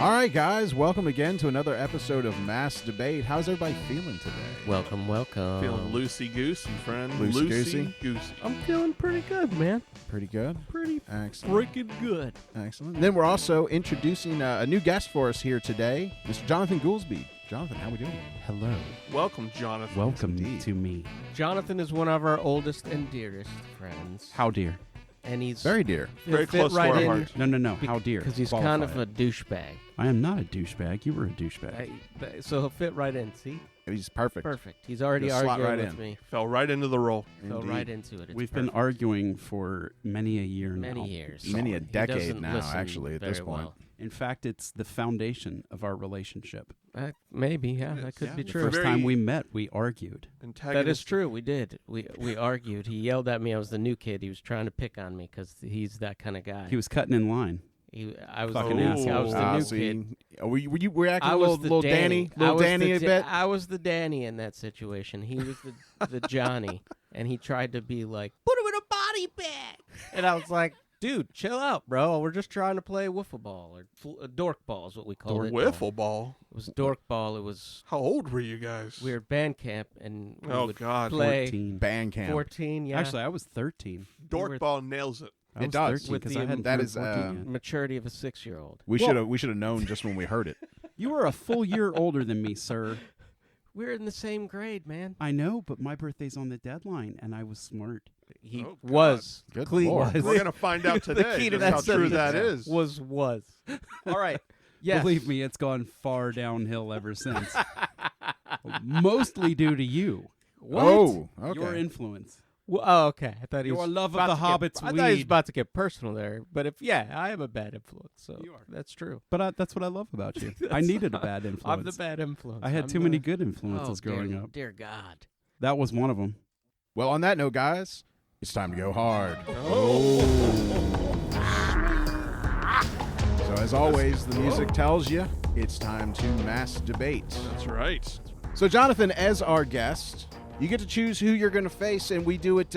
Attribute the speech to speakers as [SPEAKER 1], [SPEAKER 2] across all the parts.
[SPEAKER 1] All right, guys, welcome again to another episode of Mass Debate. How's everybody feeling today?
[SPEAKER 2] Welcome.
[SPEAKER 3] Feeling loosey-goosey, friend.
[SPEAKER 1] Loosey-goosey?
[SPEAKER 2] I'm feeling pretty good, man.
[SPEAKER 1] Pretty good?
[SPEAKER 2] Pretty
[SPEAKER 1] Excellent.
[SPEAKER 2] freaking good.
[SPEAKER 1] Excellent. Then we're also introducing a new guest for us here today, Mr. Jonathan Goolsby. Jonathan, how we doing?
[SPEAKER 4] Hello.
[SPEAKER 3] Welcome, Jonathan.
[SPEAKER 4] Welcome
[SPEAKER 1] indeed.
[SPEAKER 4] to me.
[SPEAKER 2] Jonathan is one of our oldest and dearest friends.
[SPEAKER 4] How dear?
[SPEAKER 2] And he's
[SPEAKER 1] Very dear.
[SPEAKER 3] Very
[SPEAKER 2] fit
[SPEAKER 3] close
[SPEAKER 2] right
[SPEAKER 3] to our
[SPEAKER 2] in
[SPEAKER 3] heart.
[SPEAKER 4] No. How dear?
[SPEAKER 2] because he's
[SPEAKER 4] Qualify
[SPEAKER 2] kind of
[SPEAKER 4] it.
[SPEAKER 2] a douchebag.
[SPEAKER 4] I am not a douchebag. You were a douchebag.
[SPEAKER 2] So he'll fit right in. See?
[SPEAKER 1] He's perfect.
[SPEAKER 2] Perfect. He's already
[SPEAKER 1] Just slot
[SPEAKER 2] arguing
[SPEAKER 1] right
[SPEAKER 2] with
[SPEAKER 1] in.
[SPEAKER 2] me.
[SPEAKER 3] Fell right into the role.
[SPEAKER 2] Fell
[SPEAKER 1] Indeed.
[SPEAKER 2] right into it. It's
[SPEAKER 4] We've been
[SPEAKER 2] perfect.
[SPEAKER 4] arguing for many a year now.
[SPEAKER 2] Many years.
[SPEAKER 1] Many a
[SPEAKER 2] He
[SPEAKER 1] decade
[SPEAKER 2] doesn't
[SPEAKER 1] now,
[SPEAKER 2] listen
[SPEAKER 1] actually, at this
[SPEAKER 2] very
[SPEAKER 1] point.
[SPEAKER 2] well.
[SPEAKER 4] In fact, it's the foundation of our relationship.
[SPEAKER 2] Maybe, yeah,
[SPEAKER 3] Yes.
[SPEAKER 2] that could
[SPEAKER 3] Yeah.
[SPEAKER 2] be
[SPEAKER 3] The
[SPEAKER 2] true.
[SPEAKER 4] First
[SPEAKER 3] Very-
[SPEAKER 4] time we met, we argued.
[SPEAKER 2] That is true. We did. We argued. He yelled at me. I was the new kid. He was trying to pick on me because he's that kind of guy.
[SPEAKER 4] He was cutting in line.
[SPEAKER 2] I was
[SPEAKER 4] Fucking
[SPEAKER 2] the new,
[SPEAKER 4] asshole.
[SPEAKER 2] I was the new kid.
[SPEAKER 1] Were you acting
[SPEAKER 2] I
[SPEAKER 1] a
[SPEAKER 2] was
[SPEAKER 1] little
[SPEAKER 2] the
[SPEAKER 1] Danny?
[SPEAKER 2] I
[SPEAKER 1] Little
[SPEAKER 2] was
[SPEAKER 1] Danny
[SPEAKER 2] the
[SPEAKER 1] a
[SPEAKER 2] Da-
[SPEAKER 1] bit?
[SPEAKER 2] I was the Danny in that situation. He was the Johnny, and he tried to be like, put him in a body bag. And I was like, dude, chill out, bro. We're just trying to play wiffle ball or dork ball is what we called it.
[SPEAKER 3] Wiffle ball.
[SPEAKER 2] It was dork ball. It was
[SPEAKER 3] How old were you guys?
[SPEAKER 2] we were at band camp and we
[SPEAKER 3] Oh,
[SPEAKER 2] would
[SPEAKER 3] God.
[SPEAKER 2] play
[SPEAKER 4] 14.
[SPEAKER 1] Band camp.
[SPEAKER 2] 14. Yeah,
[SPEAKER 4] Actually, I was 13.
[SPEAKER 3] Dork ball nails it.
[SPEAKER 4] I
[SPEAKER 1] It
[SPEAKER 4] was
[SPEAKER 1] does.
[SPEAKER 4] 13
[SPEAKER 2] With
[SPEAKER 4] because
[SPEAKER 2] the-
[SPEAKER 4] I hadn't
[SPEAKER 1] that
[SPEAKER 4] turned
[SPEAKER 1] is,
[SPEAKER 4] 14 yet.
[SPEAKER 2] maturity of a 6-year-old.
[SPEAKER 1] We should have known just when we heard it.
[SPEAKER 4] You were a full year older than me, sir.
[SPEAKER 2] We're in the same grade, man.
[SPEAKER 4] I know, but my birthday's on the deadline, and I was smart.
[SPEAKER 2] He
[SPEAKER 3] Oh, God.
[SPEAKER 2] was.
[SPEAKER 1] Good
[SPEAKER 2] Clean
[SPEAKER 1] Lord.
[SPEAKER 2] was.
[SPEAKER 3] We're going to find out
[SPEAKER 2] The
[SPEAKER 3] today
[SPEAKER 2] key to
[SPEAKER 3] just
[SPEAKER 2] that
[SPEAKER 3] how true
[SPEAKER 2] sentence
[SPEAKER 3] that is.
[SPEAKER 2] Was. All right. Yes.
[SPEAKER 4] Believe me, it's gone far downhill ever since. Mostly due to you.
[SPEAKER 2] What?
[SPEAKER 1] Oh, okay.
[SPEAKER 4] Your influence.
[SPEAKER 2] Oh, okay. I thought he
[SPEAKER 4] Your
[SPEAKER 2] was
[SPEAKER 4] love of
[SPEAKER 2] about
[SPEAKER 4] the
[SPEAKER 2] to
[SPEAKER 4] Hobbit's
[SPEAKER 2] I thought he was
[SPEAKER 4] weed.
[SPEAKER 2] about to get personal there. But I am a bad influence. So
[SPEAKER 4] You are.
[SPEAKER 2] that's true.
[SPEAKER 4] But that's what I love about you. I
[SPEAKER 2] That's
[SPEAKER 4] needed a
[SPEAKER 2] not-
[SPEAKER 4] bad influence.
[SPEAKER 2] I'm the bad influence.
[SPEAKER 4] I had
[SPEAKER 2] I'm
[SPEAKER 4] too
[SPEAKER 2] the-
[SPEAKER 4] many good influences
[SPEAKER 2] Oh,
[SPEAKER 4] growing
[SPEAKER 2] dear,
[SPEAKER 4] up.
[SPEAKER 2] Dear God.
[SPEAKER 4] That was one of them.
[SPEAKER 1] Well, on that note, guys, it's time to go hard. So as always, the music tells you it's time to mass debate.
[SPEAKER 3] That's right.
[SPEAKER 1] So Jonathan, as our guest, you get to choose who you're going to face, and we do it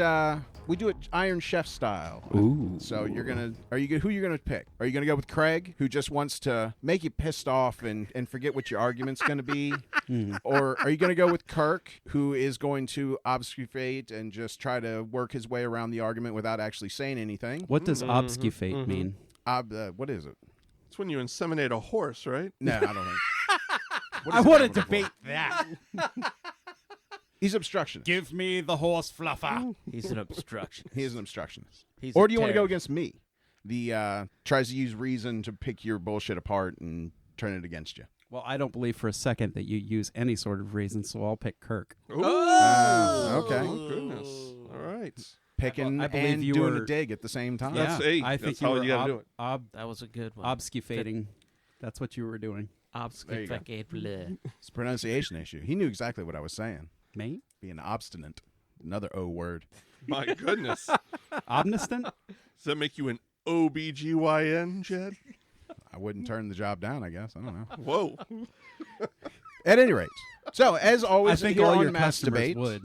[SPEAKER 1] Iron Chef style.
[SPEAKER 4] Ooh.
[SPEAKER 1] So who you're gonna pick? Are you gonna go with Craig, who just wants to make you pissed off and forget what your argument's gonna be? Or are you gonna go with Kirk, who is going to obfuscate and just try to work his way around the argument without actually saying anything?
[SPEAKER 4] What does obfuscate mean?
[SPEAKER 1] What is it?
[SPEAKER 3] It's when you inseminate a horse, right?
[SPEAKER 1] No, I don't think. What
[SPEAKER 4] I
[SPEAKER 1] is it
[SPEAKER 4] want to
[SPEAKER 1] called for?
[SPEAKER 4] debate that.
[SPEAKER 1] He's obstructionist.
[SPEAKER 4] Give me the horse fluffer.
[SPEAKER 2] He's an obstruction.
[SPEAKER 1] He is an obstructionist.
[SPEAKER 2] He's
[SPEAKER 1] Or
[SPEAKER 2] a
[SPEAKER 1] do you want to go
[SPEAKER 2] terror.
[SPEAKER 1] against me? The tries to use reason to pick your bullshit apart and turn it against you.
[SPEAKER 4] Well, I don't believe for a second that you use any sort of reason, so I'll pick Kirk.
[SPEAKER 3] Ooh.
[SPEAKER 1] Okay.
[SPEAKER 3] Oh, goodness. All right.
[SPEAKER 1] Picking
[SPEAKER 4] I believe
[SPEAKER 1] and
[SPEAKER 4] you
[SPEAKER 1] doing
[SPEAKER 4] were-
[SPEAKER 1] a dig at the same time.
[SPEAKER 3] That's eight.
[SPEAKER 4] I think
[SPEAKER 3] That's
[SPEAKER 4] you
[SPEAKER 3] how
[SPEAKER 4] were
[SPEAKER 3] you gotta do it.
[SPEAKER 2] That was a good one.
[SPEAKER 4] obfuscating. That's what you were doing.
[SPEAKER 1] There you go.
[SPEAKER 2] Obfuscate.
[SPEAKER 1] It's a pronunciation issue. He knew exactly what I was saying.
[SPEAKER 4] Me?
[SPEAKER 1] Being obstinate. Another O word.
[SPEAKER 3] My goodness.
[SPEAKER 4] Obstinate?
[SPEAKER 3] Does that make you an OBGYN, Jed?
[SPEAKER 1] I wouldn't turn the job down, I guess. I don't know.
[SPEAKER 3] Whoa.
[SPEAKER 1] At any rate. So, as
[SPEAKER 4] I
[SPEAKER 1] always,
[SPEAKER 4] think
[SPEAKER 1] here
[SPEAKER 4] all
[SPEAKER 1] on
[SPEAKER 4] your
[SPEAKER 1] Mass
[SPEAKER 4] customers
[SPEAKER 1] Debate,
[SPEAKER 4] would.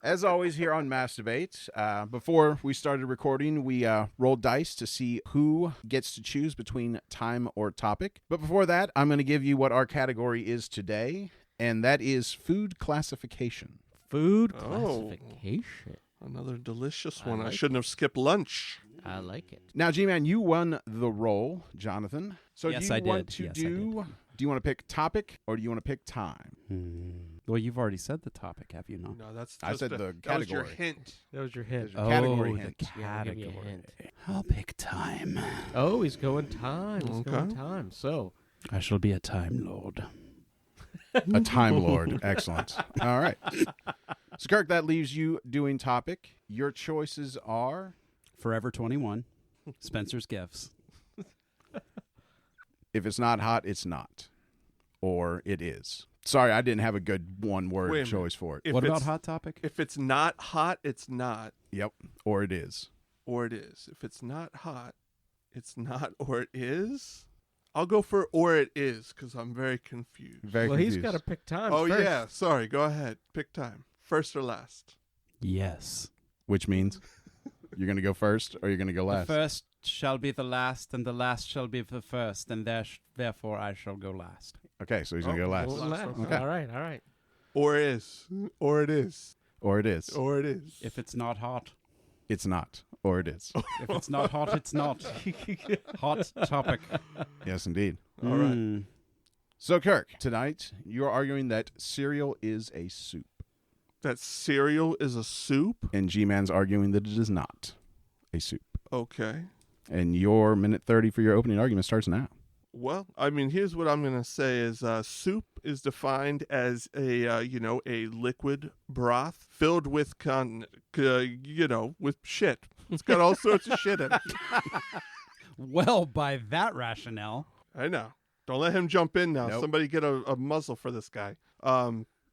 [SPEAKER 1] as always here on Mass Debate, before we started recording, we rolled dice to see who gets to choose between time or topic. But before that, I'm going to give you what our category is today, and that is food classification.
[SPEAKER 2] Food
[SPEAKER 3] Oh.
[SPEAKER 2] classification.
[SPEAKER 3] Another delicious
[SPEAKER 2] I
[SPEAKER 3] one. I
[SPEAKER 2] like
[SPEAKER 3] shouldn't have skipped lunch.
[SPEAKER 2] I like it.
[SPEAKER 1] Now, G-Man, you won the role, Jonathan. So
[SPEAKER 4] Yes,
[SPEAKER 1] do you
[SPEAKER 4] I
[SPEAKER 1] want
[SPEAKER 4] did.
[SPEAKER 1] to
[SPEAKER 4] Yes, I
[SPEAKER 1] do you want to pick topic or do you want to pick time?
[SPEAKER 4] Well, you've already said the topic, have you not?
[SPEAKER 3] No, that's
[SPEAKER 1] I
[SPEAKER 3] just
[SPEAKER 1] said the
[SPEAKER 3] that was your
[SPEAKER 1] category.
[SPEAKER 3] hint.
[SPEAKER 2] That was your hint.
[SPEAKER 1] There's your category
[SPEAKER 4] the
[SPEAKER 1] hint.
[SPEAKER 2] Yeah, I'll give you a
[SPEAKER 4] category.
[SPEAKER 2] hint.
[SPEAKER 4] I'll pick time.
[SPEAKER 2] Oh, he's going time. He's
[SPEAKER 3] Okay.
[SPEAKER 2] going time. So,
[SPEAKER 4] I shall be a time lord.
[SPEAKER 1] A Time Lord. Excellent. All right. So, Kirk, that leaves you doing topic. Your choices are...
[SPEAKER 4] Forever 21. Spencer's Gifts.
[SPEAKER 1] If it's not hot, it's not. Or it is. Sorry, I didn't have a good
[SPEAKER 3] Wait a
[SPEAKER 1] one-word
[SPEAKER 3] minute.
[SPEAKER 1] choice for it.
[SPEAKER 3] If
[SPEAKER 4] What about
[SPEAKER 3] it's-
[SPEAKER 4] Hot Topic?
[SPEAKER 3] If it's not hot, it's not,
[SPEAKER 1] Yep. Or it is.
[SPEAKER 3] or it is. If it's not hot, it's not, or it is. I'll go for or it is because I'm very confused.
[SPEAKER 1] Very
[SPEAKER 2] well,
[SPEAKER 1] confused.
[SPEAKER 2] he's got to pick time.
[SPEAKER 3] Oh,
[SPEAKER 2] first.
[SPEAKER 3] yeah. Sorry. Go ahead. Pick time. First or last?
[SPEAKER 4] Yes.
[SPEAKER 1] Which means? You're going to go first, or you're going to go
[SPEAKER 4] The
[SPEAKER 1] last?
[SPEAKER 4] first shall be the last, and the last shall be the first, and therefore I shall go last.
[SPEAKER 1] Okay, so he's going to go last.
[SPEAKER 2] Okay. All right.
[SPEAKER 3] Or is. Or it is.
[SPEAKER 1] Or it is.
[SPEAKER 3] Or it is.
[SPEAKER 4] If it's not hot.
[SPEAKER 1] It's not. Or it is.
[SPEAKER 4] If it's not hot, it's not. Hot topic.
[SPEAKER 1] Yes, indeed.
[SPEAKER 3] All right.
[SPEAKER 4] Mm.
[SPEAKER 1] So, Kirk, tonight you're arguing that cereal is a soup.
[SPEAKER 3] That cereal is a soup?
[SPEAKER 1] And G-Man's arguing that it is not a soup.
[SPEAKER 3] Okay.
[SPEAKER 1] And your minute 30 for your opening argument starts now.
[SPEAKER 3] Well, I mean, here's what I'm going to say is soup is defined as a liquid broth filled with with shit. It's got all sorts of shit in it.
[SPEAKER 4] Well, by that rationale.
[SPEAKER 3] I know. Don't let him jump in now.
[SPEAKER 1] Nope.
[SPEAKER 3] Somebody get a muzzle for this guy.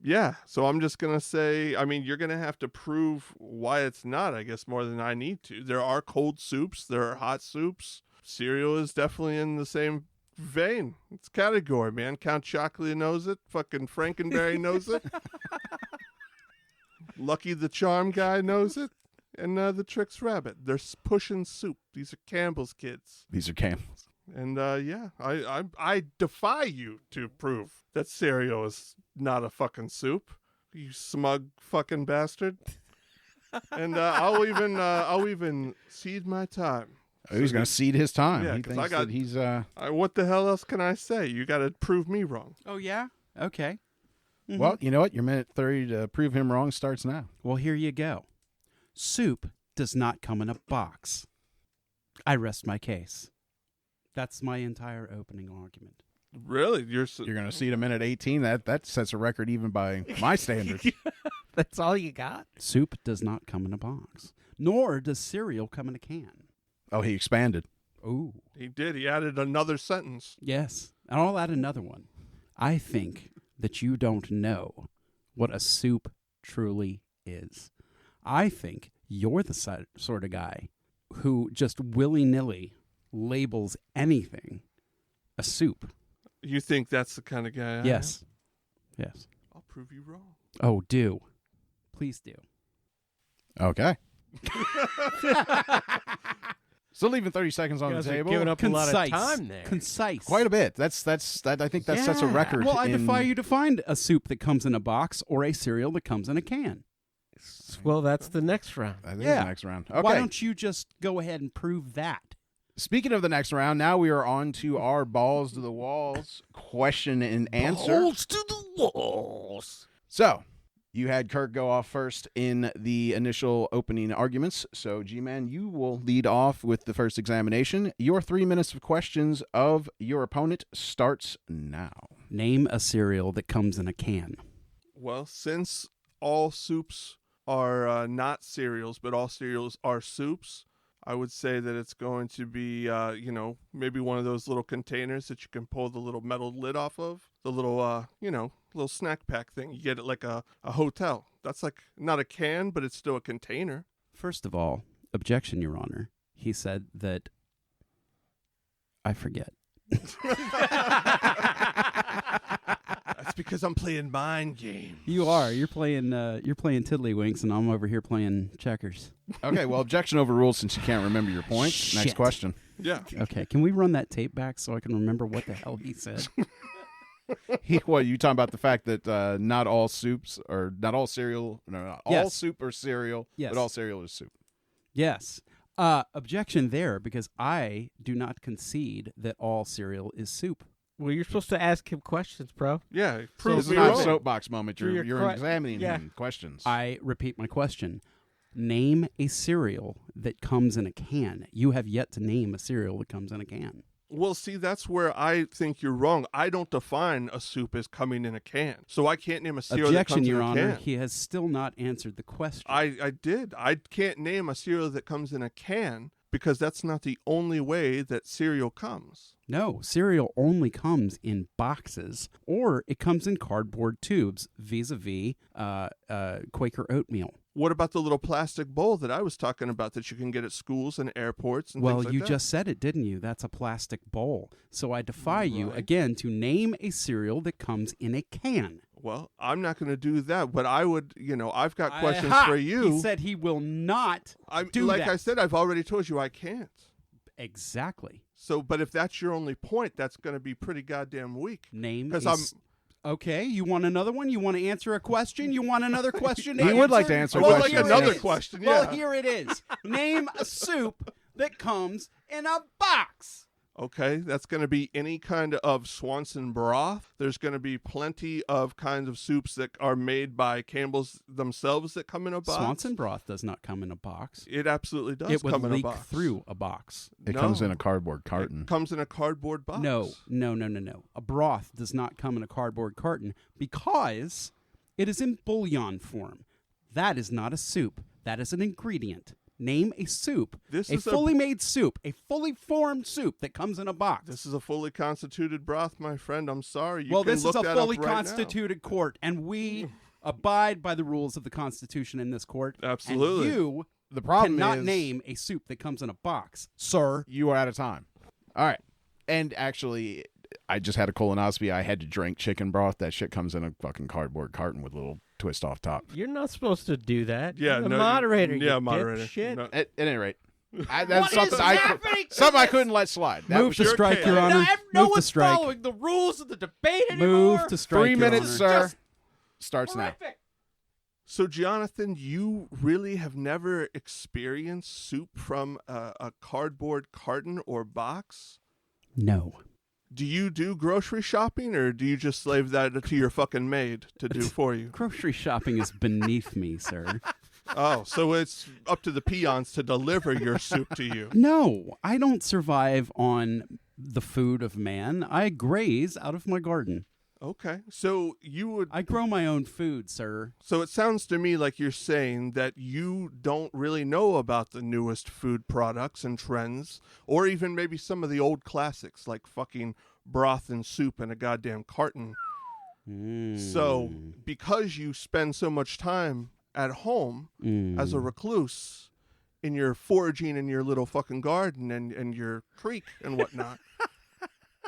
[SPEAKER 3] Yeah, so I'm just going to say, I mean, you're going to have to prove why it's not, I guess, more than I need to. There are cold soups. There are hot soups. Cereal is definitely in the same vein. It's category, man. Count Chocula knows it. Fucking Frankenberry knows it. Lucky the Charm guy knows it. And the Trix Rabbit. They're pushing soup. These are Campbell's kids.
[SPEAKER 1] These are Campbell's.
[SPEAKER 3] And I defy you to prove that cereal is not a fucking soup, you smug fucking bastard. And I'll even cede my time.
[SPEAKER 1] Oh, he's going to cede his time.
[SPEAKER 3] Yeah,
[SPEAKER 1] he
[SPEAKER 3] 'cause
[SPEAKER 1] thinks
[SPEAKER 3] I got-
[SPEAKER 1] that he's...
[SPEAKER 3] What the hell else can I say? You got to prove me wrong.
[SPEAKER 4] Oh, yeah? Okay. Mhm.
[SPEAKER 1] Well, you know what? Your minute 30 to prove him wrong starts now.
[SPEAKER 4] Well, here you go. Soup does not come in a box. I rest my case. That's my entire opening argument.
[SPEAKER 3] Really? You're
[SPEAKER 1] You're going to cede a minute 18. That sets a record even by my standards.
[SPEAKER 2] That's all you got?
[SPEAKER 4] Soup does not come in a box, nor does cereal come in a can.
[SPEAKER 1] Oh, he expanded.
[SPEAKER 4] Ooh.
[SPEAKER 3] He did. He added another sentence.
[SPEAKER 4] Yes, and I'll add another one. I think that you don't know what a soup truly is. I think you're the sort of guy who just willy-nilly labels anything a soup.
[SPEAKER 3] You think that's the kind of guy I am?
[SPEAKER 4] Yes. Yes.
[SPEAKER 3] I'll prove you wrong.
[SPEAKER 4] Oh, do. Please do.
[SPEAKER 1] Okay. Still leaving 30 seconds on the
[SPEAKER 2] guys are
[SPEAKER 1] table.
[SPEAKER 2] giving up a lot of time there.
[SPEAKER 4] Concise.
[SPEAKER 1] Quite a bit. I think that sets a
[SPEAKER 4] Yeah.
[SPEAKER 1] record.
[SPEAKER 4] Well, I
[SPEAKER 1] in-
[SPEAKER 4] defy you to find a soup that comes in a box or a cereal that comes in a can.
[SPEAKER 2] Well, that's the next round.
[SPEAKER 1] I think
[SPEAKER 4] Yeah.
[SPEAKER 1] it's the next round. Okay.
[SPEAKER 4] Why don't you just go ahead and prove that?
[SPEAKER 1] Speaking of the next round, now we are on to our balls to the walls question and answer.
[SPEAKER 2] Balls to the walls.
[SPEAKER 1] So, you had Kirk go off first in the initial opening arguments. So, G-Man, you will lead off with the first examination. Your 3 minutes of questions of your opponent starts now.
[SPEAKER 4] Name a cereal that comes in a can.
[SPEAKER 3] Well, since all soups are not cereals, but all cereals are soups, I would say that it's going to be, maybe one of those little containers that you can pull the little metal lid off of. The little, little snack pack thing. You get it like a hotel. That's like not a can, but it's still a container.
[SPEAKER 4] First of all, objection, Your Honor. He said that I forget.
[SPEAKER 3] That's because I'm playing mind games.
[SPEAKER 4] You are. You're playing tiddlywinks, and I'm over here playing checkers.
[SPEAKER 1] Okay, well, objection overruled since you can't remember your points.
[SPEAKER 4] Shit.
[SPEAKER 1] Next question.
[SPEAKER 3] Yeah.
[SPEAKER 4] Okay, can we run that tape back so I can remember what the hell he said?
[SPEAKER 1] What, you talking about the fact that not all soups or not all cereal, no, not all
[SPEAKER 4] Yes.
[SPEAKER 1] soup or cereal,
[SPEAKER 4] Yes.
[SPEAKER 1] but all cereal is soup.
[SPEAKER 4] Yes. Objection there, because I do not concede that all cereal is soup.
[SPEAKER 2] Well, you're supposed to ask him questions, bro.
[SPEAKER 3] Yeah. Prove
[SPEAKER 1] This is
[SPEAKER 3] me
[SPEAKER 1] not a
[SPEAKER 3] wrong.
[SPEAKER 1] soapbox moment.
[SPEAKER 2] Through
[SPEAKER 1] You're
[SPEAKER 2] your
[SPEAKER 1] examining
[SPEAKER 2] yeah.
[SPEAKER 1] him. Questions.
[SPEAKER 4] I repeat my question. Name a cereal that comes in a can. You have yet to name a cereal that comes in a can.
[SPEAKER 3] Well, see, that's where I think you're wrong. I don't define a soup as coming in a can. So I can't name a cereal that
[SPEAKER 4] Objection,
[SPEAKER 3] comes
[SPEAKER 4] Your
[SPEAKER 3] in a
[SPEAKER 4] Honor.
[SPEAKER 3] can.
[SPEAKER 4] He has still not answered the question.
[SPEAKER 3] I did. I can't name a cereal that comes in a can because that's not the only way that cereal comes.
[SPEAKER 4] No, cereal only comes in boxes, or it comes in cardboard tubes, vis-a-vis Quaker oatmeal.
[SPEAKER 3] What about the little plastic bowl that I was talking about that you can get at schools and airports and
[SPEAKER 4] Well,
[SPEAKER 3] things like
[SPEAKER 4] you
[SPEAKER 3] that?
[SPEAKER 4] just said it, didn't you? That's a plastic bowl. So I defy you,
[SPEAKER 3] Right.
[SPEAKER 4] again, to name a cereal that comes in a can.
[SPEAKER 3] Well, I'm not going to do that, but I would, I've got questions for you.
[SPEAKER 4] He said he will not do
[SPEAKER 3] like
[SPEAKER 4] that.
[SPEAKER 3] I said, I've already told you I can't.
[SPEAKER 4] Exactly.
[SPEAKER 3] So, but if that's your only point, that's going to be pretty goddamn weak.
[SPEAKER 4] Name
[SPEAKER 3] Because
[SPEAKER 4] Okay, you want another one? You want to answer a question? You want another question?
[SPEAKER 1] He would like to answer a
[SPEAKER 3] Well,
[SPEAKER 1] question.
[SPEAKER 3] like another question,
[SPEAKER 4] Well,
[SPEAKER 3] yeah.
[SPEAKER 4] here it is. Name a soup that comes in a box.
[SPEAKER 3] Okay, that's going to be any kind of Swanson broth. There's going to be plenty of kinds of soups that are made by Campbell's themselves that come in a box.
[SPEAKER 4] Swanson broth does not come in a box.
[SPEAKER 3] It absolutely does
[SPEAKER 4] It would
[SPEAKER 3] come in a
[SPEAKER 4] leak
[SPEAKER 3] box.
[SPEAKER 4] through a box.
[SPEAKER 1] It
[SPEAKER 3] No.
[SPEAKER 1] comes in a cardboard carton.
[SPEAKER 3] It comes in a cardboard box.
[SPEAKER 4] No. A broth does not come in a cardboard carton because it is in bouillon form. That is not a soup. That is an ingredient. Name a soup.
[SPEAKER 3] This
[SPEAKER 4] a
[SPEAKER 3] is
[SPEAKER 4] fully made soup, a fully formed soup that comes in a box.
[SPEAKER 3] This is a fully constituted broth, my friend. I'm sorry. You
[SPEAKER 4] well,
[SPEAKER 3] can
[SPEAKER 4] this
[SPEAKER 3] look
[SPEAKER 4] is a
[SPEAKER 3] that
[SPEAKER 4] fully
[SPEAKER 3] up right
[SPEAKER 4] constituted court, and we abide by the rules of the Constitution in this court.
[SPEAKER 3] Absolutely.
[SPEAKER 4] And you
[SPEAKER 1] The problem
[SPEAKER 4] cannot
[SPEAKER 1] is
[SPEAKER 4] name a soup that comes in a box, sir.
[SPEAKER 1] you are out of time. All right. And actually, I just had a colonoscopy. I had to drink chicken broth. That shit comes in a fucking cardboard carton with a little twist off top.
[SPEAKER 2] You're not supposed to do that.
[SPEAKER 3] Yeah,
[SPEAKER 2] You're the
[SPEAKER 3] no,
[SPEAKER 2] moderator.
[SPEAKER 3] yeah,
[SPEAKER 2] you
[SPEAKER 3] moderator.
[SPEAKER 2] dipshit.
[SPEAKER 3] No.
[SPEAKER 1] At any rate, that's
[SPEAKER 2] What is
[SPEAKER 1] something
[SPEAKER 2] happening to
[SPEAKER 1] something I
[SPEAKER 2] this?
[SPEAKER 1] couldn't let slide. That
[SPEAKER 4] Move
[SPEAKER 1] was
[SPEAKER 4] to
[SPEAKER 3] your
[SPEAKER 4] strike,
[SPEAKER 3] case.
[SPEAKER 4] Your Honor.
[SPEAKER 2] No
[SPEAKER 4] Move to
[SPEAKER 2] one's
[SPEAKER 4] strike.
[SPEAKER 2] following the rules of the debate anymore.
[SPEAKER 4] Move to strike.
[SPEAKER 1] 3
[SPEAKER 4] Your
[SPEAKER 1] minutes,
[SPEAKER 4] Honor.
[SPEAKER 1] sir.
[SPEAKER 2] Just
[SPEAKER 1] Starts now.
[SPEAKER 2] horrific.
[SPEAKER 3] So, Jonathan, you really have never experienced soup from a cardboard carton or box?
[SPEAKER 4] No.
[SPEAKER 3] Do you do grocery shopping, or do you just leave that to your fucking maid to do for you?
[SPEAKER 4] Grocery shopping is beneath me, sir.
[SPEAKER 3] Oh, so it's up to the peons to deliver your soup to you.
[SPEAKER 4] No, I don't survive on the food of man. I graze out of my garden.
[SPEAKER 3] Okay, so you would.
[SPEAKER 4] I grow my own food, sir.
[SPEAKER 3] So it sounds to me like you're saying that you don't really know about the newest food products and trends, or even maybe some of the old classics like fucking broth and soup in a goddamn carton. So because you spend so much time at home as a recluse in your foraging in your little fucking garden and your creek and whatnot,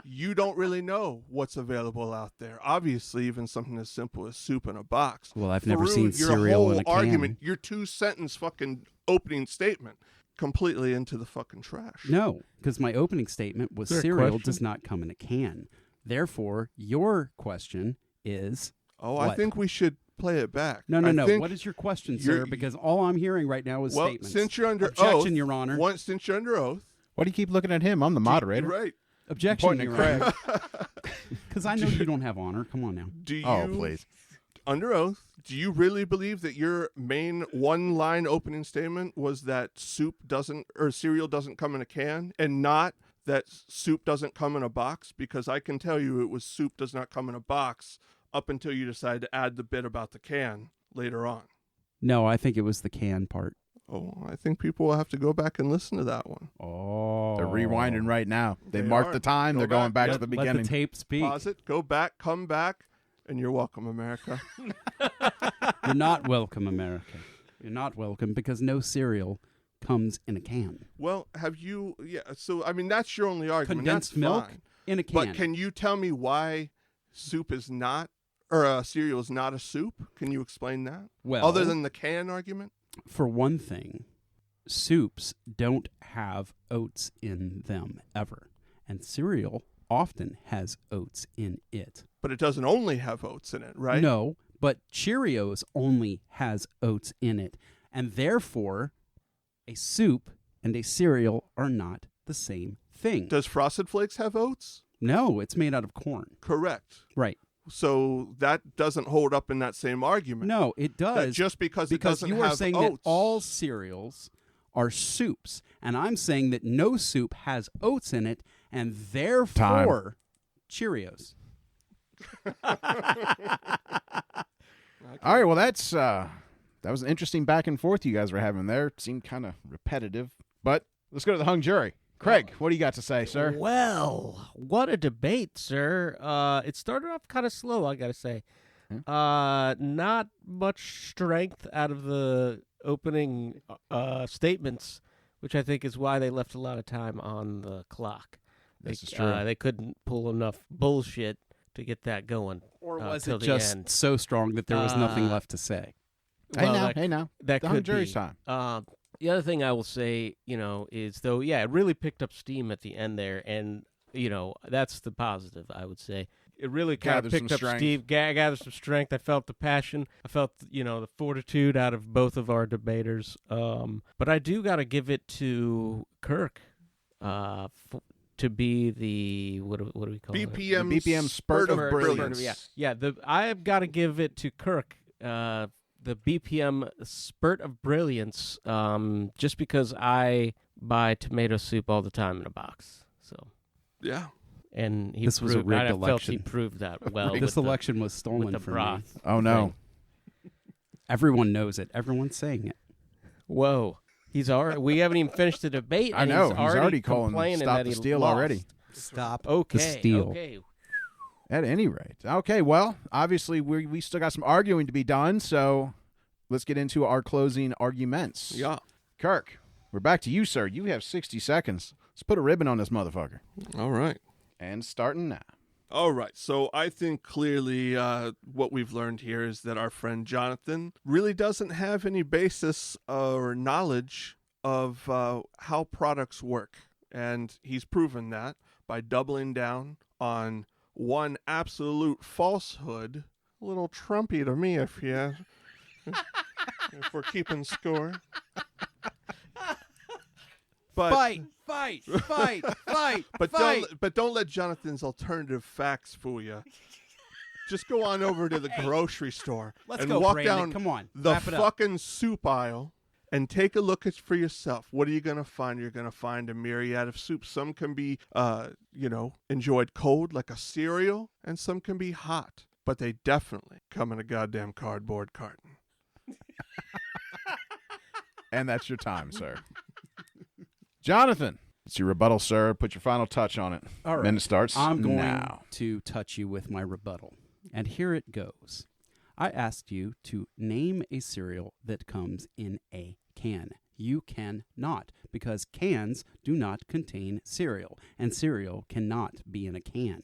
[SPEAKER 3] you don't really know what's available out there. Obviously, even something as simple as soup in a box.
[SPEAKER 4] Well, I've never
[SPEAKER 3] Threw
[SPEAKER 4] seen
[SPEAKER 3] your
[SPEAKER 4] cereal
[SPEAKER 3] whole
[SPEAKER 4] in a can.
[SPEAKER 3] argument, your 2-sentence fucking opening statement, completely into the fucking trash.
[SPEAKER 4] No, because my opening statement was
[SPEAKER 2] Is there a
[SPEAKER 4] cereal
[SPEAKER 2] question?
[SPEAKER 4] does not come in a can. Therefore, your question is
[SPEAKER 3] Oh, I
[SPEAKER 4] What?
[SPEAKER 3] think we should play it back.
[SPEAKER 4] no.
[SPEAKER 3] I think
[SPEAKER 4] What is your question,
[SPEAKER 3] you're-
[SPEAKER 4] sir? Because all I'm hearing right now is
[SPEAKER 3] well,
[SPEAKER 4] statements.
[SPEAKER 3] since you're under
[SPEAKER 4] Objection,
[SPEAKER 3] oath,
[SPEAKER 4] Your Honor.
[SPEAKER 3] Since you're under oath,
[SPEAKER 1] Why do you keep looking at him? I'm the moderator.
[SPEAKER 3] right?
[SPEAKER 4] Objection,
[SPEAKER 1] Pointing
[SPEAKER 4] Your
[SPEAKER 1] at
[SPEAKER 4] Honor. Because I know you don't have honor. Come on now.
[SPEAKER 3] Do you,
[SPEAKER 1] Oh, please.
[SPEAKER 3] under oath, do you really believe that your main one-line opening statement was that cereal doesn't come in a can, and not that soup doesn't come in a box? Because I can tell you it was soup does not come in a box up until you decide to add the bit about the can later on.
[SPEAKER 4] No, I think it was the can part.
[SPEAKER 3] Oh, I think people will have to go back and listen to that one.
[SPEAKER 4] Oh.
[SPEAKER 1] They're rewinding right now. They
[SPEAKER 3] They
[SPEAKER 1] marked
[SPEAKER 3] are.
[SPEAKER 1] the time.
[SPEAKER 3] Go
[SPEAKER 1] They're going
[SPEAKER 3] back.
[SPEAKER 1] back to the
[SPEAKER 4] Let
[SPEAKER 1] beginning.
[SPEAKER 4] the tape speak.
[SPEAKER 3] Pause it, go back, come back, and you're welcome, America.
[SPEAKER 4] You're not welcome, America. You're not welcome because no cereal comes in a can.
[SPEAKER 3] Well, have you? Yeah. So I mean, that's your only argument.
[SPEAKER 4] Condensed
[SPEAKER 3] That's
[SPEAKER 4] milk
[SPEAKER 3] fine.
[SPEAKER 4] in a can.
[SPEAKER 3] But can you tell me why soup is not, or cereal is not a soup? Can you explain that?
[SPEAKER 4] well,
[SPEAKER 3] Other than the can argument?
[SPEAKER 4] for one thing, soups don't have oats in them ever, and cereal often has oats in it.
[SPEAKER 3] But it doesn't only have oats in it, right?
[SPEAKER 4] No, but Cheerios only has oats in it, and therefore, a soup and a cereal are not the same thing.
[SPEAKER 3] Does Frosted Flakes have oats?
[SPEAKER 4] No, it's made out of corn.
[SPEAKER 3] Correct.
[SPEAKER 4] Right.
[SPEAKER 3] So that doesn't hold up in that same argument.
[SPEAKER 4] No, it
[SPEAKER 3] That
[SPEAKER 4] does.
[SPEAKER 3] just because it
[SPEAKER 4] Because
[SPEAKER 3] doesn't
[SPEAKER 4] you are
[SPEAKER 3] have
[SPEAKER 4] saying
[SPEAKER 3] oats.
[SPEAKER 4] that all cereals are soups, and I'm saying that no soup has oats in it, and therefore Cheerios.
[SPEAKER 1] All right. Well, that was an interesting back and forth you guys were having there. It seemed kind of repetitive, but let's go to the hung jury. Craig, what do you got to say, sir?
[SPEAKER 2] Well, what a debate, sir. It started off kind of slow, I got to say. Not much strength out of the opening statements, which I think is why they left a lot of time on the clock.
[SPEAKER 1] This is true.
[SPEAKER 2] They couldn't pull enough bullshit to get that going.
[SPEAKER 4] Or was
[SPEAKER 2] till
[SPEAKER 4] it
[SPEAKER 2] the
[SPEAKER 4] just
[SPEAKER 2] end.
[SPEAKER 4] so strong that there was nothing left to say?
[SPEAKER 2] Well,
[SPEAKER 1] Hey now.
[SPEAKER 2] That
[SPEAKER 1] The hung
[SPEAKER 2] could
[SPEAKER 1] jury's
[SPEAKER 2] be.
[SPEAKER 1] time.
[SPEAKER 2] The other thing I will say, is though, it really picked up steam at the end there, and that's the positive. I would say it really kind of
[SPEAKER 1] Gathered
[SPEAKER 2] picked
[SPEAKER 1] some
[SPEAKER 2] up
[SPEAKER 1] strength.
[SPEAKER 2] steam, gathered some strength. I felt the passion. I felt the fortitude out of both of our debaters. But I do got to give it to Kirk, to be the what do we call it?
[SPEAKER 1] BPM spurt of brilliance.
[SPEAKER 2] I've got to give it to Kirk. The BPM spurt of brilliance, just because I buy tomato soup all the time in a box. So
[SPEAKER 3] Yeah.
[SPEAKER 2] and
[SPEAKER 4] This was a rigged
[SPEAKER 2] I felt
[SPEAKER 4] election.
[SPEAKER 2] he proved that well.
[SPEAKER 4] This
[SPEAKER 2] with
[SPEAKER 4] election was
[SPEAKER 2] the,
[SPEAKER 4] stolen
[SPEAKER 2] with the
[SPEAKER 4] from
[SPEAKER 2] broth.
[SPEAKER 4] me.
[SPEAKER 1] Oh, no.
[SPEAKER 4] Everyone knows it. Everyone's saying it.
[SPEAKER 2] Whoa, he's already. We haven't even finished the debate.
[SPEAKER 1] I
[SPEAKER 2] And
[SPEAKER 1] know.
[SPEAKER 2] He's
[SPEAKER 1] He's already calling
[SPEAKER 2] complaining
[SPEAKER 1] stop
[SPEAKER 2] that
[SPEAKER 1] the
[SPEAKER 2] he
[SPEAKER 1] steal
[SPEAKER 2] lost.
[SPEAKER 1] already.
[SPEAKER 5] Stop.
[SPEAKER 2] Okay.
[SPEAKER 4] The steal.
[SPEAKER 2] Okay.
[SPEAKER 1] At any rate. Okay, well, obviously we still got some arguing to be done, so let's get into our closing arguments.
[SPEAKER 3] Yeah.
[SPEAKER 1] Kirk, we're back to you, sir. You have 60 seconds. Let's put a ribbon on this motherfucker.
[SPEAKER 3] All right.
[SPEAKER 1] And starting now.
[SPEAKER 3] All right. So I think clearly what we've learned here is that our friend Jonathan really doesn't have any basis or knowledge of how products work. And he's proven that by doubling down on one absolute falsehood. A little Trumpy to me, if we're keeping score. But
[SPEAKER 4] Fight!
[SPEAKER 3] But don't let Jonathan's alternative facts fool you. Just go on over to the grocery store
[SPEAKER 4] Let's
[SPEAKER 3] and
[SPEAKER 4] go,
[SPEAKER 3] walk
[SPEAKER 4] Brandon.
[SPEAKER 3] down
[SPEAKER 4] Come on.
[SPEAKER 3] the
[SPEAKER 4] Wrap it up.
[SPEAKER 3] fucking soup aisle and take a look at for yourself. What are you going to find? You're going to find a myriad of soups. Some can be, enjoyed cold like a cereal, and some can be hot. But they definitely come in a goddamn cardboard carton.
[SPEAKER 1] And that's your time, sir. Jonathan, it's your rebuttal, sir. Put your final touch on it.
[SPEAKER 4] All right.
[SPEAKER 1] Minute starts
[SPEAKER 4] I'm going
[SPEAKER 1] now.
[SPEAKER 4] to touch you with my rebuttal. And here it goes. I asked you to name a cereal that comes in a can. You cannot, because cans do not contain cereal, and cereal cannot be in a can.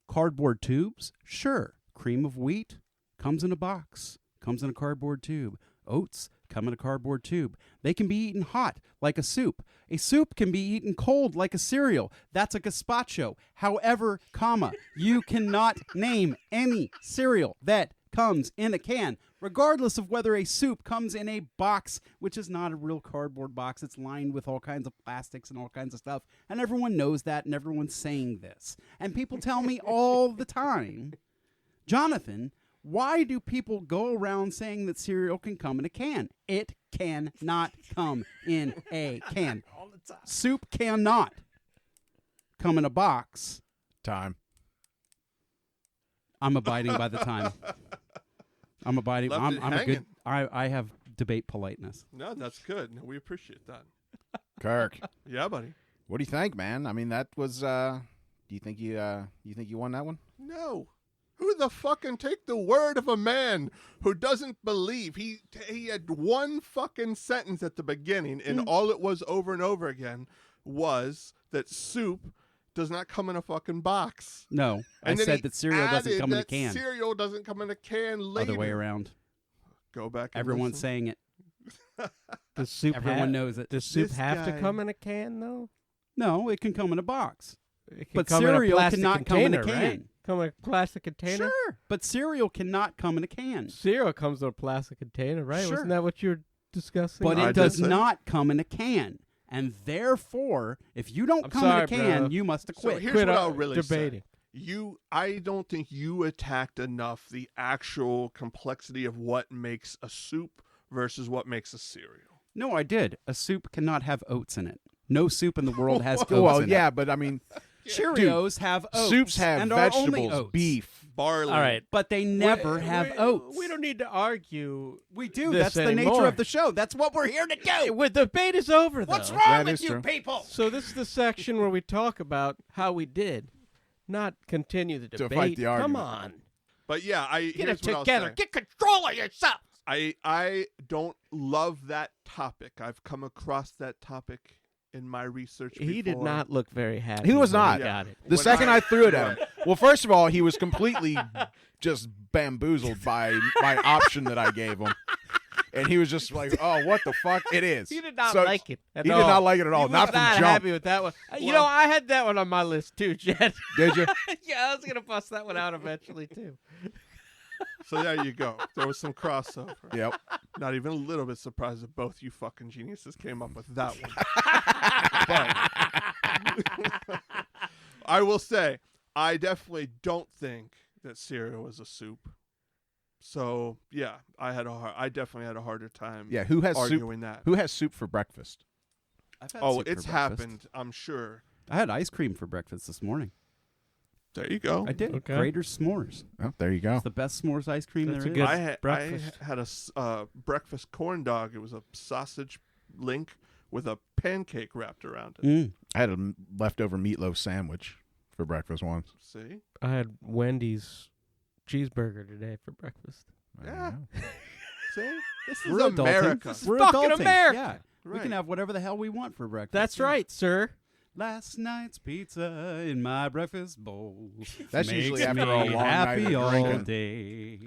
[SPEAKER 4] Cardboard tubes? Sure. Cream of wheat? Comes in a box. Comes in a cardboard tube. Oats come in a cardboard tube. They can be eaten hot, like a soup. A soup can be eaten cold, like a cereal. That's a gazpacho. However, you cannot name any cereal that comes in a can, regardless of whether a soup comes in a box, which is not a real cardboard box. It's lined with all kinds of plastics and all kinds of stuff. And everyone knows that, and everyone's saying this. And people tell me all the time, Jonathan, why do people go around saying that cereal can come in a can? It cannot come in a can.
[SPEAKER 5] All the time.
[SPEAKER 4] Soup cannot come in a box.
[SPEAKER 1] Time.
[SPEAKER 4] I'm abiding by the time. I'm abiding.
[SPEAKER 3] Left it
[SPEAKER 4] I'm a
[SPEAKER 3] hanging.
[SPEAKER 4] good. I have debate politeness.
[SPEAKER 3] No, that's good. No, we appreciate that.
[SPEAKER 1] Kirk,
[SPEAKER 3] Yeah, buddy.
[SPEAKER 1] what do you think, man? I mean, that was. Do you think you won that one?
[SPEAKER 3] No. Who the fucking take the word of a man who doesn't believe? He had one fucking sentence at the beginning, and all it was over and over again was that soup does not come in a fucking box.
[SPEAKER 4] No, I
[SPEAKER 3] And then
[SPEAKER 4] said
[SPEAKER 3] he
[SPEAKER 4] that cereal doesn't
[SPEAKER 3] added
[SPEAKER 4] come in a
[SPEAKER 3] that
[SPEAKER 4] can.
[SPEAKER 3] Cereal doesn't come in a can later.
[SPEAKER 4] Other way around.
[SPEAKER 3] Go back. And
[SPEAKER 4] Everyone's
[SPEAKER 3] listen.
[SPEAKER 4] saying it.
[SPEAKER 2] Does soup
[SPEAKER 4] Everyone knows it.
[SPEAKER 2] Does soup
[SPEAKER 3] This
[SPEAKER 2] have to
[SPEAKER 3] guy-
[SPEAKER 2] come in a can though?
[SPEAKER 4] No, it can come in a box.
[SPEAKER 2] It can
[SPEAKER 4] But
[SPEAKER 2] come in a
[SPEAKER 4] cereal
[SPEAKER 2] plastic
[SPEAKER 4] cannot come in a
[SPEAKER 2] container,
[SPEAKER 4] can.
[SPEAKER 2] right? Come in a plastic container.
[SPEAKER 4] Sure, but cereal cannot come in a can.
[SPEAKER 2] Cereal comes in a plastic container, right?
[SPEAKER 4] Sure.
[SPEAKER 2] Wasn't that what you were discussing?
[SPEAKER 4] But
[SPEAKER 3] I
[SPEAKER 4] it
[SPEAKER 3] did
[SPEAKER 4] does
[SPEAKER 3] say-
[SPEAKER 4] not come in a can. And therefore, if you don't
[SPEAKER 2] I'm
[SPEAKER 4] come
[SPEAKER 2] sorry,
[SPEAKER 4] in a can,
[SPEAKER 2] bro.
[SPEAKER 4] you must
[SPEAKER 3] So
[SPEAKER 4] quit.
[SPEAKER 3] here's
[SPEAKER 2] Quit
[SPEAKER 3] what I'll really
[SPEAKER 2] debating.
[SPEAKER 3] say. I don't think you attacked enough the actual complexity of what makes a soup versus what makes a cereal.
[SPEAKER 4] No, I did. A soup cannot have oats in it. No soup in the world has oats
[SPEAKER 1] Well,
[SPEAKER 4] in
[SPEAKER 1] yeah,
[SPEAKER 4] it.
[SPEAKER 1] but I mean,
[SPEAKER 4] Cheerios have oats.
[SPEAKER 1] soups have
[SPEAKER 4] and are only
[SPEAKER 1] vegetables,
[SPEAKER 4] oats.
[SPEAKER 1] beef.
[SPEAKER 3] Barley.
[SPEAKER 2] All right.
[SPEAKER 4] But they never have oats.
[SPEAKER 2] We don't need to argue.
[SPEAKER 4] We do.
[SPEAKER 2] this
[SPEAKER 4] That's the nature
[SPEAKER 2] anymore.
[SPEAKER 4] of the show. That's what we're here to do.
[SPEAKER 2] The debate is over, though.
[SPEAKER 4] What's
[SPEAKER 1] That
[SPEAKER 4] wrong with
[SPEAKER 1] is
[SPEAKER 4] you
[SPEAKER 1] true.
[SPEAKER 4] people?
[SPEAKER 2] So this is the section where we talk about how we did, not continue the debate.
[SPEAKER 1] fight the
[SPEAKER 2] Come
[SPEAKER 1] argument.
[SPEAKER 2] on.
[SPEAKER 3] But yeah,
[SPEAKER 2] Get
[SPEAKER 3] here's
[SPEAKER 2] it
[SPEAKER 3] what I'll
[SPEAKER 2] together.
[SPEAKER 3] say.
[SPEAKER 2] Get control of yourself.
[SPEAKER 3] I don't love that topic. I've come across that topic in my research.
[SPEAKER 2] He did
[SPEAKER 3] before.
[SPEAKER 2] not look very happy.
[SPEAKER 1] He was
[SPEAKER 2] when
[SPEAKER 1] not.
[SPEAKER 2] He got it.
[SPEAKER 1] The
[SPEAKER 3] When
[SPEAKER 1] second I threw it at him, well, first of all, he was completely just bamboozled by my option that I gave him. And he was just like, "Oh, what the fuck? It is."
[SPEAKER 2] He did not
[SPEAKER 1] So
[SPEAKER 2] like it.
[SPEAKER 1] He did not like it at all.
[SPEAKER 2] He
[SPEAKER 1] Not
[SPEAKER 2] was
[SPEAKER 1] from
[SPEAKER 2] not
[SPEAKER 1] jump.
[SPEAKER 2] happy with that one. You know, I had that one on my list too, Jed.
[SPEAKER 1] Did you?
[SPEAKER 2] Yeah, I was gonna bust that one out eventually too.
[SPEAKER 3] So there you go. There was some crossover.
[SPEAKER 1] Yep.
[SPEAKER 3] Not even a little bit surprised that both you fucking geniuses came up with that one. But I will say, I definitely don't think that cereal is a soup. So yeah, I definitely had a harder time.
[SPEAKER 1] Yeah. Who has
[SPEAKER 3] arguing
[SPEAKER 1] soup?
[SPEAKER 3] that?
[SPEAKER 1] Who has soup for breakfast?
[SPEAKER 4] I've had
[SPEAKER 3] Oh,
[SPEAKER 4] soup for
[SPEAKER 3] it's
[SPEAKER 4] breakfast.
[SPEAKER 3] happened. I'm sure.
[SPEAKER 4] I had ice cream for breakfast this morning.
[SPEAKER 3] There you go.
[SPEAKER 4] I did.
[SPEAKER 2] Okay.
[SPEAKER 4] Grater s'mores.
[SPEAKER 1] Oh, there you go.
[SPEAKER 4] It's the best s'mores ice cream
[SPEAKER 2] That's
[SPEAKER 4] there
[SPEAKER 2] a
[SPEAKER 4] is.
[SPEAKER 2] good
[SPEAKER 3] I
[SPEAKER 2] breakfast.
[SPEAKER 3] had a breakfast corn dog. It was a sausage link with a pancake wrapped around it.
[SPEAKER 4] Mm.
[SPEAKER 1] I had a leftover meatloaf sandwich for breakfast once.
[SPEAKER 3] See?
[SPEAKER 2] I had Wendy's cheeseburger today for breakfast.
[SPEAKER 3] Yeah. See? This is
[SPEAKER 4] We're adulting.
[SPEAKER 3] America.
[SPEAKER 2] This is
[SPEAKER 4] We're
[SPEAKER 2] fucking
[SPEAKER 4] adulting.
[SPEAKER 2] America.
[SPEAKER 4] Yeah. We
[SPEAKER 3] Right.
[SPEAKER 4] can have whatever the hell we want for breakfast.
[SPEAKER 2] That's
[SPEAKER 4] Yeah.
[SPEAKER 2] right, sir.
[SPEAKER 4] Last night's pizza in my breakfast bowl.
[SPEAKER 1] That's
[SPEAKER 4] makes
[SPEAKER 1] usually after
[SPEAKER 4] me
[SPEAKER 1] a long night
[SPEAKER 4] happy
[SPEAKER 1] of
[SPEAKER 4] all
[SPEAKER 1] drinking.
[SPEAKER 4] day.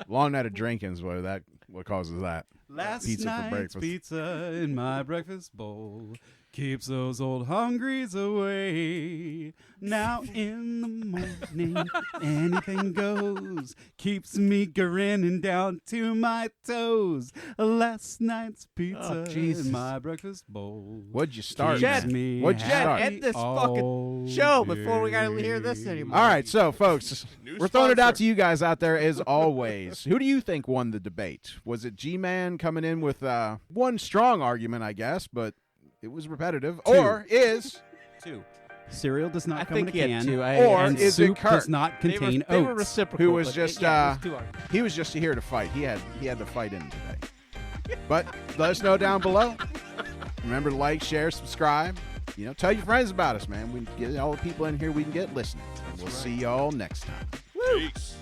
[SPEAKER 1] Long night of drinking's what causes that.
[SPEAKER 4] Last
[SPEAKER 1] Pizza for
[SPEAKER 4] night's
[SPEAKER 1] breakfast.
[SPEAKER 4] pizza in my breakfast bowl keeps those old hungries away. Now in the morning, anything goes. Keeps me grinning down to my toes. Last night's pizza
[SPEAKER 2] Jesus.
[SPEAKER 4] in my breakfast bowl.
[SPEAKER 1] What'd you start?
[SPEAKER 2] Jed,
[SPEAKER 4] keeps me
[SPEAKER 1] what'd you start?
[SPEAKER 4] happy
[SPEAKER 2] End this
[SPEAKER 4] all
[SPEAKER 2] fucking show before we gotta hear this
[SPEAKER 4] day.
[SPEAKER 2] anymore.
[SPEAKER 1] All right, so folks,
[SPEAKER 3] New
[SPEAKER 1] we're throwing it out
[SPEAKER 3] sponsor.
[SPEAKER 1] to you guys out there as always. Who do you think won the debate? Was it G-Man coming in with one strong argument, I guess, but it was repetitive, or is
[SPEAKER 4] Two. Cereal does not
[SPEAKER 2] I
[SPEAKER 4] come in a
[SPEAKER 2] think he had
[SPEAKER 4] can.
[SPEAKER 2] two.
[SPEAKER 1] Or
[SPEAKER 4] and
[SPEAKER 1] is it
[SPEAKER 4] soup
[SPEAKER 1] Kirk?
[SPEAKER 4] does not contain
[SPEAKER 2] they were
[SPEAKER 4] oats.
[SPEAKER 2] reciprocal.
[SPEAKER 1] Who was
[SPEAKER 2] but
[SPEAKER 1] just,
[SPEAKER 2] yeah, it was two arguments.
[SPEAKER 1] he was just here to fight. He had the fight in today. But let us know down below. Remember to like, share, subscribe. Tell your friends about us, man. We can get all the people in here we can get listening. And we'll see y'all next time.
[SPEAKER 3] Peace.